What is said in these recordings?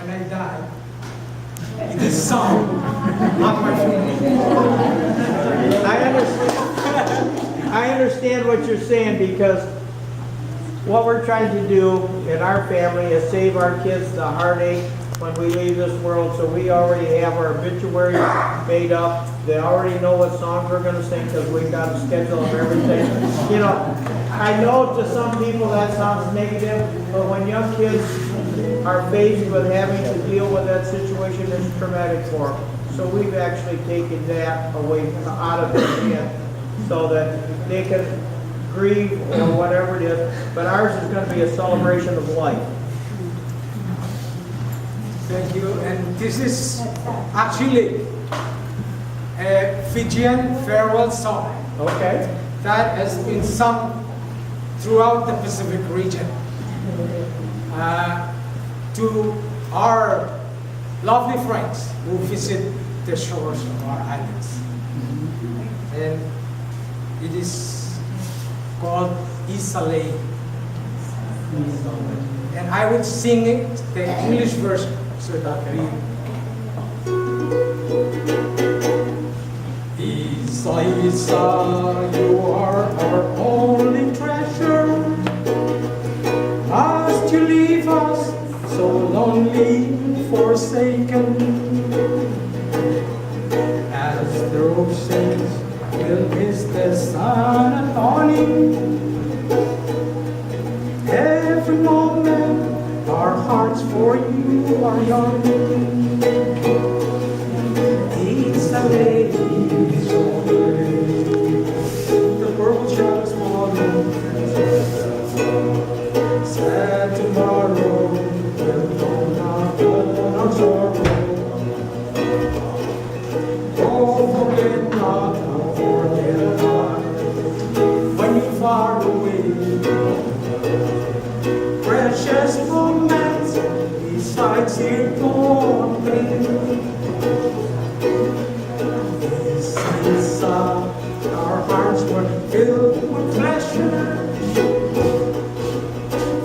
when I die, it is sung on my funeral. I understand what you're saying, because what we're trying to do in our family is save our kids the heartache when we leave this world. So we already have our obituary made up. They already know what songs we're going to sing because we've got a schedule of everything. You know, I know to some people that sounds negative, but when young kids are faced with having to deal with that situation, it's traumatic for them. So we've actually taken that away out of their head so that they can grieve or whatever it is. But ours is going to be a celebration of life. Thank you. And this is actually a Fijian farewell song Okay? that has been sung throughout the Pacific region to our lovely friends who visit the shores of our islands. And it is called Isalay. And I will sing it, the English version, so that we... Isa, Isa, you are our only treasure. Must you leave us so lonely, forsaken? As the oceans will miss the sun at dawning, every moment our hearts for you are yearning. It's a day, the purple shadows falling. Sad tomorrow will know not all our sorrow. Oh, forget not, when you're far away. Precious moments besides it all pain. Since our hearts were filled with pleasure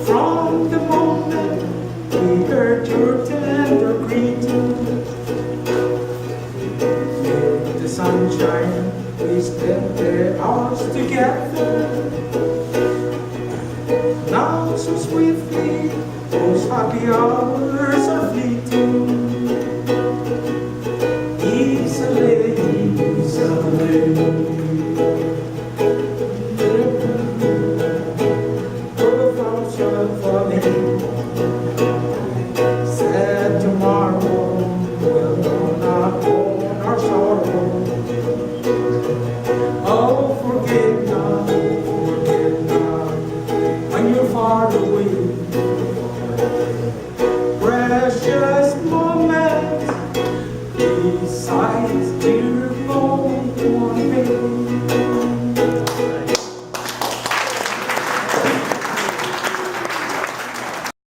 from the moment we heard your tender greeting. In the sunshine we spent the hours together. Now so swiftly those happy hours are fleeting. Easily, easily. Purple flowers are falling. Sad tomorrow will not own our sorrow. Oh, forget not, when you're far away. Precious moments besides you.